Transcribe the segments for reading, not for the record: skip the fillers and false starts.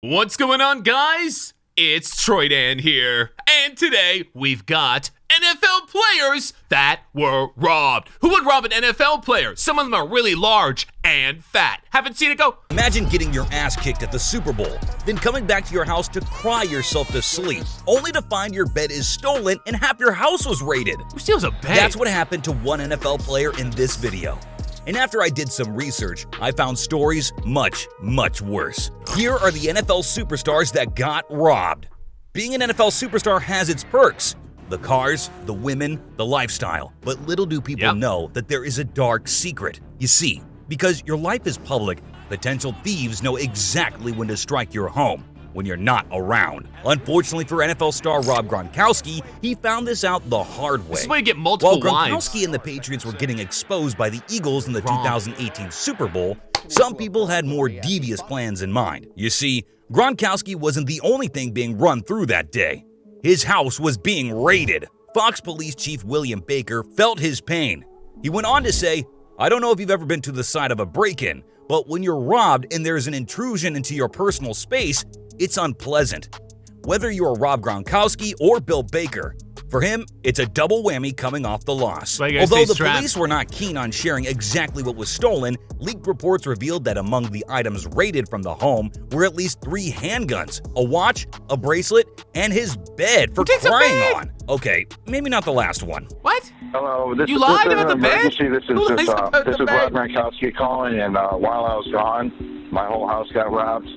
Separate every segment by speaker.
Speaker 1: What's going on, guys? It's Troydan here, and today we've got NFL players that were robbed. Who would rob an NFL player? Some of them are really large and fat. Haven't seen it go?
Speaker 2: Imagine getting your ass kicked at the Super Bowl, then coming back to your house to cry yourself to sleep, only to find your bed is stolen and half your house was raided.
Speaker 1: Who steals a bed?
Speaker 2: That's what happened to one NFL player in this video. And after I did some research, I found stories much, much worse. Here are the NFL superstars that got robbed. Being an NFL superstar has its perks. The cars, the women, the lifestyle. But little do people know that there is a dark secret. You see, because your life is public, potential thieves know exactly when to strike your home when you're not around. Unfortunately for NFL star Rob Gronkowski, he found this out the hard way.
Speaker 1: This is why you get multiple
Speaker 2: While
Speaker 1: wives.
Speaker 2: Gronkowski and the Patriots were getting exposed by the Eagles in the 2018 Super Bowl, some people had more devious plans in mind. You see, Gronkowski wasn't the only thing being run through that day. His house was being raided. Fox Police Chief William Baker felt his pain. He went on to say, "I don't know if you've ever been to the side of a break-in, but when you're robbed and there's an intrusion into your personal space, it's unpleasant. Whether you're Rob Gronkowski or Bill Baker, for him, it's a double whammy coming off the loss." Although the police were not keen on sharing exactly what was stolen, leaked reports revealed that among the items raided from the home were at least 3 handguns, a watch, a bracelet, and his bed for crying on. Okay, maybe not the last one.
Speaker 1: What?
Speaker 3: Hello, this
Speaker 1: You
Speaker 3: is
Speaker 1: lied
Speaker 3: an
Speaker 1: about the bed?
Speaker 3: emergency. This is
Speaker 1: Who lies about the
Speaker 3: Rob
Speaker 1: bed?
Speaker 3: Gronkowski calling, and while I was gone, my whole house got robbed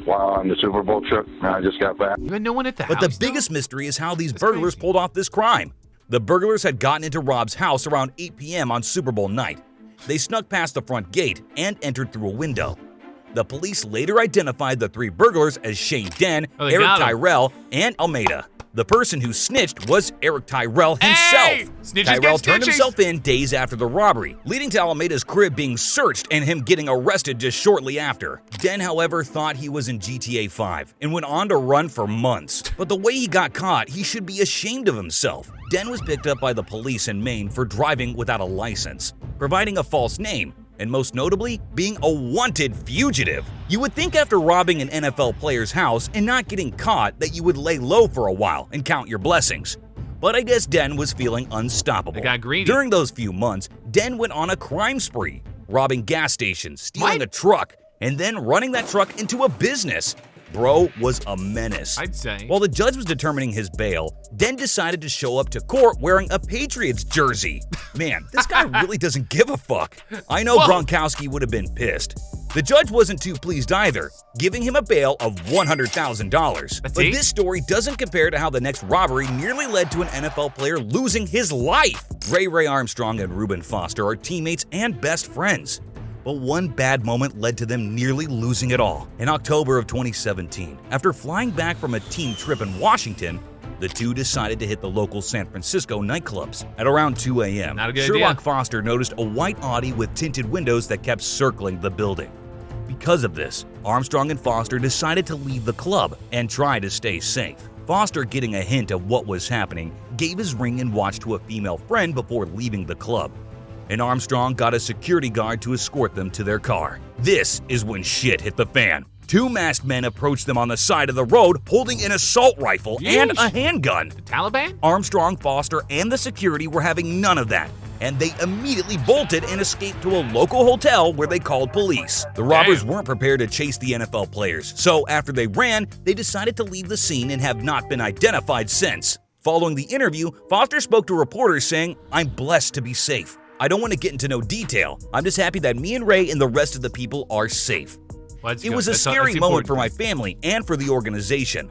Speaker 3: while on the Super Bowl trip, and I just got back.
Speaker 1: You had no one at the
Speaker 2: But
Speaker 1: house,
Speaker 2: the biggest mystery is how these
Speaker 1: That's
Speaker 2: burglars
Speaker 1: crazy.
Speaker 2: pulled off this crime. The burglars had gotten into Rob's house around 8 p.m. on Super Bowl night. They snuck past the front gate and entered through a window. The police later identified the 3 burglars as Shane Den,
Speaker 1: Oh, they
Speaker 2: Eric
Speaker 1: got 'em.
Speaker 2: Tyrell, and Almeida. The person who snitched was Eric Tyrell himself.
Speaker 1: Hey! Snitches
Speaker 2: Tyrell
Speaker 1: get
Speaker 2: turned
Speaker 1: stitches.
Speaker 2: himself in days after the robbery, leading to Almeida's crib being searched and him getting arrested just shortly after. Den, however, thought he was in GTA 5 and went on to run for months. But the way he got caught, he should be ashamed of himself. Den was picked up by the police in Maine for driving without a license, providing a false name, and most notably, being a wanted fugitive. You would think after robbing an NFL player's house and not getting caught that you would lay low for a while and count your blessings. But I guess Den was feeling unstoppable.
Speaker 1: They got greedy.
Speaker 2: During those few months, Den went on a crime spree, robbing gas stations, stealing
Speaker 1: What?
Speaker 2: a truck, and then running that truck into a business. Bro was a menace.
Speaker 1: I'd say.
Speaker 2: While the judge was determining his bail, Den decided to show up to court wearing a Patriots jersey. Man, this guy really doesn't give a fuck. I know
Speaker 1: Whoa.
Speaker 2: Gronkowski would have been pissed. The judge wasn't too pleased either, giving him a bail of $100,000. But
Speaker 1: it?
Speaker 2: this story doesn't compare to how the next robbery nearly led to an NFL player losing his life. Ray Armstrong and Reuben Foster are teammates and best friends. But one bad moment led to them nearly losing it all. In October of 2017, after flying back from a team trip in Washington, the two decided to hit the local San Francisco nightclubs. At around 2 a.m.,
Speaker 1: Not a good
Speaker 2: Sherlock
Speaker 1: idea.
Speaker 2: Foster noticed a white Audi with tinted windows that kept circling the building. Because of this, Armstrong and Foster decided to leave the club and try to stay safe. Foster, getting a hint of what was happening, gave his ring and watch to a female friend before leaving the club. And Armstrong got a security guard to escort them to their car. This is when shit hit the fan. 2 masked men approached them on the side of the road holding an assault rifle and a handgun.
Speaker 1: The Taliban?
Speaker 2: Armstrong, Foster, and the security were having none of that, and they immediately bolted and escaped to a local hotel where they called police. The robbers weren't prepared to chase the NFL players, so after they ran, they decided to leave the scene and have not been identified since. Following the interview, Foster spoke to reporters saying, "I'm blessed to be safe. I don't want to get into no detail. I'm just happy that me and Ray and the rest of the people are safe.
Speaker 1: Well, that's
Speaker 2: It
Speaker 1: good.
Speaker 2: was a
Speaker 1: That's
Speaker 2: scary
Speaker 1: important.
Speaker 2: moment for my family and for the organization.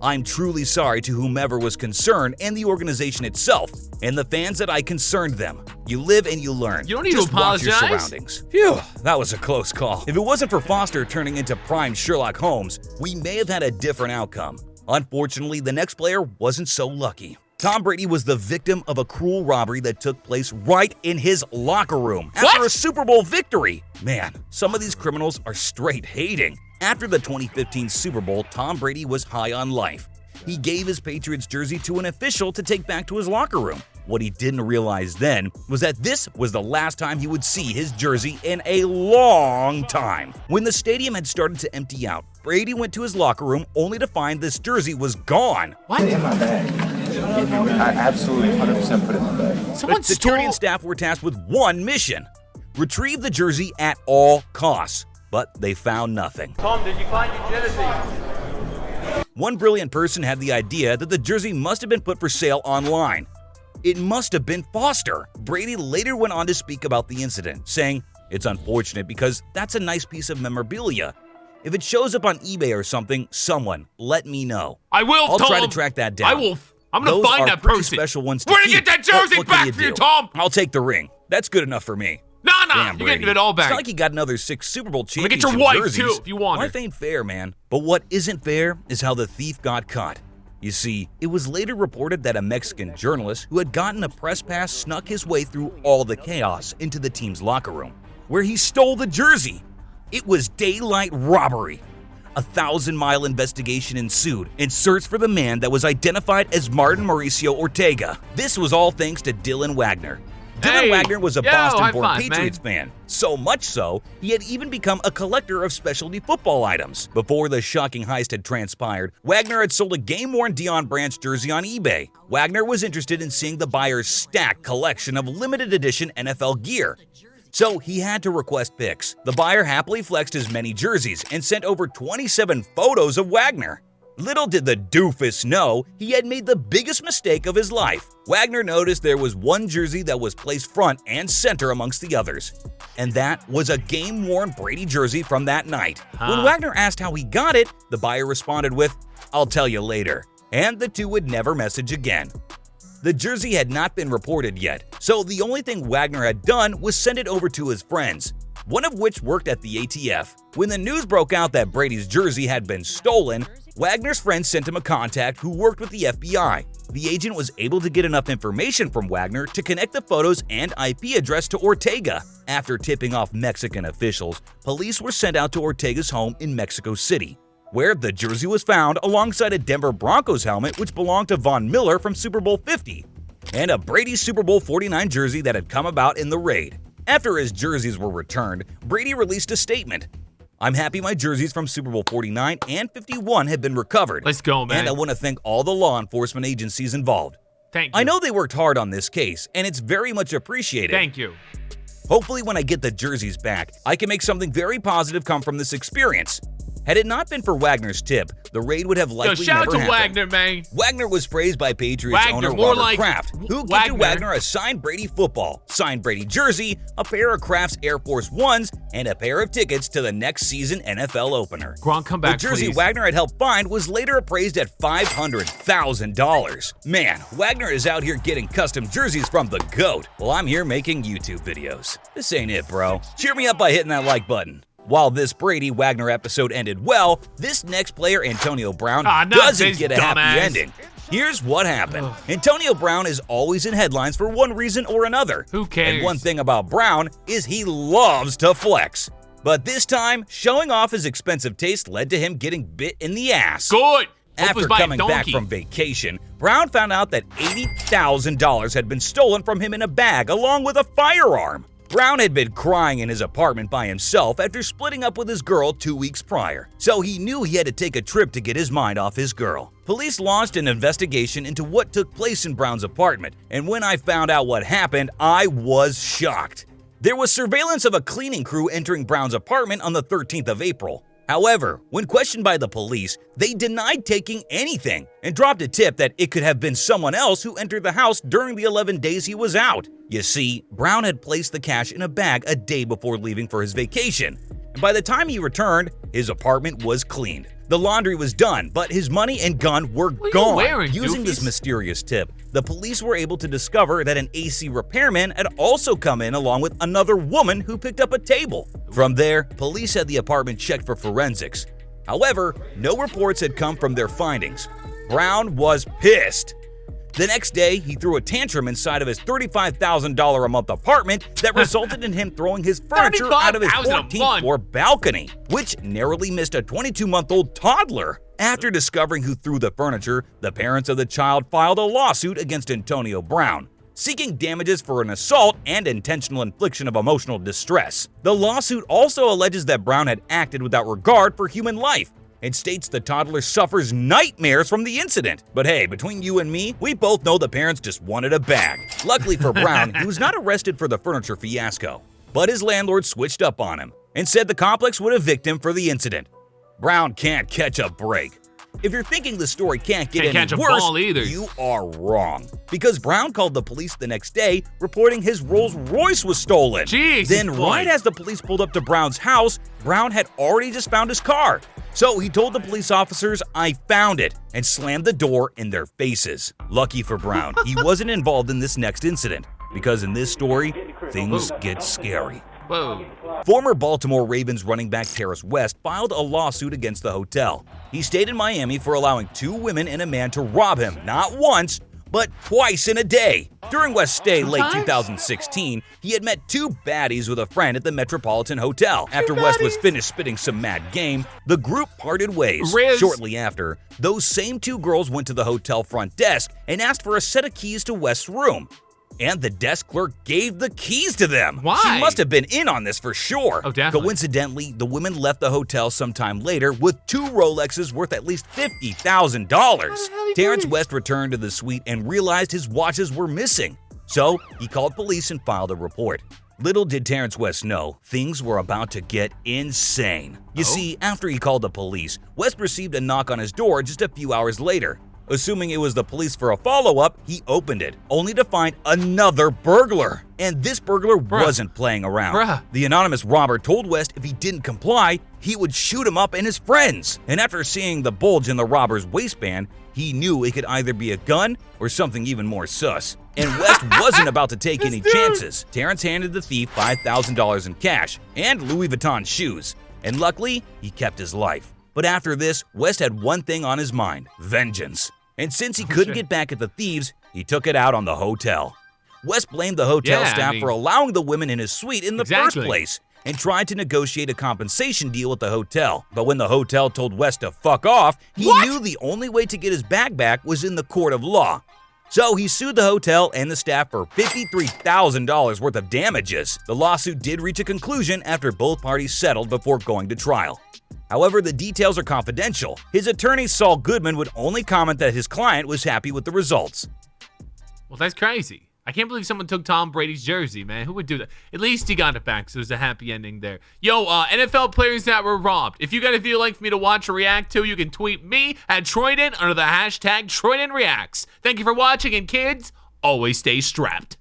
Speaker 2: I'm truly sorry to whomever was concerned and the organization itself, and the fans that I concerned them. You live and you learn.
Speaker 1: You don't need to
Speaker 2: Just watch your
Speaker 1: apologize.
Speaker 2: surroundings." Phew, that was a close call. If it wasn't for Foster turning into prime Sherlock Holmes, we may have had a different outcome. Unfortunately, the next player wasn't so lucky. Tom Brady was the victim of a cruel robbery that took place right in his locker room after a Super Bowl victory. Man, some of these criminals are straight hating. After the 2015 Super Bowl, Tom Brady was high on life. He gave his Patriots jersey to an official to take back to his locker room. What he didn't realize then was that this was the last time he would see his jersey in a long time. When the stadium had started to empty out, Brady went to his locker room only to find this jersey was gone.
Speaker 1: What?
Speaker 4: In my bag. I absolutely 100% put it in my bag.
Speaker 1: Someone
Speaker 2: But security
Speaker 1: stole.
Speaker 2: and staff were tasked with one mission: retrieve the jersey at all costs. But they found nothing.
Speaker 5: Tom, did you find your jersey?
Speaker 2: One brilliant person had the idea that the jersey must have been put for sale online. It must have been Foster. Brady later went on to speak about the incident, saying, "It's unfortunate because that's a nice piece of memorabilia. If it shows up on eBay or something, someone let me know.
Speaker 1: I will,
Speaker 2: I'll
Speaker 1: Tom.
Speaker 2: try to track that down.
Speaker 1: I will. I'm gonna
Speaker 2: Those
Speaker 1: find
Speaker 2: are
Speaker 1: that
Speaker 2: pretty
Speaker 1: person.
Speaker 2: special ones to
Speaker 1: We're gonna
Speaker 2: keep.
Speaker 1: get that jersey
Speaker 2: What can
Speaker 1: back
Speaker 2: you
Speaker 1: for you,
Speaker 2: do?
Speaker 1: Tom.
Speaker 2: I'll take the ring. That's good enough for me."
Speaker 1: No,
Speaker 2: Damn,
Speaker 1: you're
Speaker 2: Brady.
Speaker 1: getting it all
Speaker 2: It's
Speaker 1: back.
Speaker 2: not like you got another 6 Super Bowl
Speaker 1: gonna get
Speaker 2: championship
Speaker 1: your wife,
Speaker 2: jerseys.
Speaker 1: too, if you want her.
Speaker 2: Life ain't fair, man. But what isn't fair is how the thief got caught. You see, it was later reported that a Mexican journalist who had gotten a press pass snuck his way through all the chaos into the team's locker room, where he stole the jersey. It was daylight robbery. A 1,000-mile investigation ensued in search for the man that was identified as Martin Mauricio Ortega. This was all thanks to Dylan Wagner. Dylan
Speaker 1: Hey,
Speaker 2: Wagner was a
Speaker 1: yo, high
Speaker 2: Boston-born
Speaker 1: five,
Speaker 2: Patriots fan. So much so, he had even become a collector of specialty football items. Before the shocking heist had transpired, Wagner had sold a game-worn Deion Branch jersey on eBay. Wagner was interested in seeing the buyer's stacked collection of limited edition NFL gear. So he had to request pics. The buyer happily flexed his many jerseys and sent over 27 photos of Wagner. Little did the doofus know he had made the biggest mistake of his life. Wagner noticed there was one jersey that was placed front and center amongst the others, and that was a game-worn Brady jersey from that night. When Wagner asked how he got it, the buyer responded with, "I'll tell you later," and the two would never message again. The jersey had not been reported yet, so the only thing Wagner had done was send it over to his friends, one of which worked at the ATF. When the news broke out that Brady's jersey had been stolen, Wagner's friend sent him a contact who worked with the FBI. The agent was able to get enough information from Wagner to connect the photos and IP address to Ortega. After tipping off Mexican officials, police were sent out to Ortega's home in Mexico City, where the jersey was found alongside a Denver Broncos helmet which belonged to Von Miller from Super Bowl 50, and a Brady Super Bowl 49 jersey that had come about in the raid. After his jerseys were returned, Brady released a statement. "I'm happy my jerseys from Super Bowl 49 and 51 have been recovered.
Speaker 1: Let's go, man.
Speaker 2: And I want to thank all the law enforcement agencies involved.
Speaker 1: Thank you.
Speaker 2: I know they worked hard on this case, and it's very much appreciated.
Speaker 1: Thank you.
Speaker 2: Hopefully when I get the jerseys back, I can make something very positive come from this experience." Had it not been for Wagner's tip, the raid would have
Speaker 1: Yo,
Speaker 2: likely
Speaker 1: shout out
Speaker 2: never
Speaker 1: to
Speaker 2: happened.
Speaker 1: Wagner, man.
Speaker 2: Wagner was praised by Patriots
Speaker 1: Wagner,
Speaker 2: owner
Speaker 1: more
Speaker 2: Robert
Speaker 1: like
Speaker 2: Kraft, who gifted
Speaker 1: Wagner.
Speaker 2: Wagner a signed Brady football, signed Brady jersey, a pair of Kraft's Air Force Ones, and a pair of tickets to the next season NFL opener.
Speaker 1: Gronk, come back,
Speaker 2: The jersey
Speaker 1: please.
Speaker 2: Wagner had helped find was later appraised at $500,000. Man, Wagner is out here getting custom jerseys from the GOAT, while I'm here making YouTube videos. This ain't it, bro. Cheer me up by hitting that like button. While this Brady-Wagner episode ended well, this next player, Antonio Brown,
Speaker 1: not
Speaker 2: doesn't
Speaker 1: this
Speaker 2: get a happy
Speaker 1: dumbass.
Speaker 2: ending. Here's what happened. Antonio Brown is always in headlines for one reason or another.
Speaker 1: Who cares?
Speaker 2: And one thing about Brown is he loves to flex. But this time, showing off his expensive taste led to him getting bit in the ass.
Speaker 1: Good. Hope it
Speaker 2: After
Speaker 1: was by a
Speaker 2: coming back
Speaker 1: donkey.
Speaker 2: from vacation, Brown found out that $80,000 had been stolen from him in a bag along with a firearm. Brown had been crying in his apartment by himself after splitting up with his girl 2 weeks prior, so he knew he had to take a trip to get his mind off his girl. Police launched an investigation into what took place in Brown's apartment, and when I found out what happened, I was shocked. There was surveillance of a cleaning crew entering Brown's apartment on the 13th of April. However, when questioned by the police, they denied taking anything and dropped a tip that it could have been someone else who entered the house during the 11 days he was out. You see, Brown had placed the cash in a bag a day before leaving for his vacation, and by the time he returned, his apartment was cleaned. The laundry was done, but his money and gun were
Speaker 1: What are you
Speaker 2: gone.
Speaker 1: wearing,
Speaker 2: Using this
Speaker 1: doofies?
Speaker 2: mysterious tip, the police were able to discover that an AC repairman had also come in along with another woman who picked up a table. From there, police had the apartment checked for forensics. However, no reports had come from their findings. Brown was pissed. The next day, he threw a tantrum inside of his $35,000 a month apartment that resulted in him throwing his furniture out of his
Speaker 1: $35,000 a
Speaker 2: 14th
Speaker 1: month?
Speaker 2: floor balcony, which narrowly missed a 22-month-old toddler. After discovering who threw the furniture, the parents of the child filed a lawsuit against Antonio Brown, seeking damages for an assault and intentional infliction of emotional distress. The lawsuit also alleges that Brown had acted without regard for human life, and states the toddler suffers nightmares from the incident. But hey, between you and me, we both know the parents just wanted a bag. Luckily for Brown, he was not arrested for the furniture fiasco, but his landlord switched up on him and said the complex would evict him for the incident. Brown can't catch a break. If you're thinking the story can't get
Speaker 1: Can't catch
Speaker 2: any
Speaker 1: a
Speaker 2: worse,
Speaker 1: ball either.
Speaker 2: you are wrong. Because Brown called the police the next day, reporting his Rolls Royce was stolen.
Speaker 1: Jesus
Speaker 2: Then
Speaker 1: boy.
Speaker 2: right as the police pulled up to Brown's house, Brown had already just found his car. So he told the police officers, "I found it," and slammed the door in their faces. Lucky for Brown, he wasn't involved in this next incident, because in this story, things get scary.
Speaker 1: Whoa.
Speaker 2: Former Baltimore Ravens running back Terrace West filed a lawsuit against the hotel. He stayed in Miami for allowing 2 women and a man to rob him, not once, but twice in a day. During West's stay late 2016, he had met 2 baddies with a friend at the Metropolitan Hotel. After West was finished spitting some mad game, the group parted ways.
Speaker 1: Riz.
Speaker 2: Shortly after, those same 2 girls went to the hotel front desk and asked for a set of keys to West's room. And the desk clerk gave the keys to them.
Speaker 1: Why?
Speaker 2: She must have been in on this for sure.
Speaker 1: Oh, definitely.
Speaker 2: Coincidentally, the women left the hotel sometime later with 2 Rolexes worth at least $50,000. Terrence West returned to the suite and realized his watches were missing. So he called police and filed a report. Little did Terrence West know, things were about to get insane. You see, after he called the police, West received a knock on his door just a few hours later. Assuming it was the police for a follow-up, he opened it, only to find another burglar. And this burglar wasn't playing around. The anonymous robber told West if he didn't comply, he would shoot him up and his friends. And after seeing the bulge in the robber's waistband, he knew it could either be a gun or something even more sus. And West wasn't about to take any chances. Terrence handed the thief $5,000 in cash and Louis Vuitton shoes. And luckily, he kept his life. But after this, West had one thing on his mind: vengeance. And since he couldn't get back at the thieves, he took it out on the hotel. West blamed the hotel staff for allowing the women in his suite in the first place and tried to negotiate a compensation deal with the hotel. But when the hotel told West to fuck off, he knew the only way to get his bag back was in the court of law. So he sued the hotel and the staff for $53,000 worth of damages. The lawsuit did reach a conclusion after both parties settled before going to trial. However, the details are confidential. His attorney, Saul Goodman, would only comment that his client was happy with the results.
Speaker 1: Well, that's crazy. I can't believe someone took Tom Brady's jersey, man. Who would do that? At least he got it back, so there's a happy ending there. Yo, NFL players that were robbed. If you got a video like for me to watch or react to, you can tweet me at Troydan under the hashtag TroydanReacts. Thank you for watching, and kids, always stay strapped.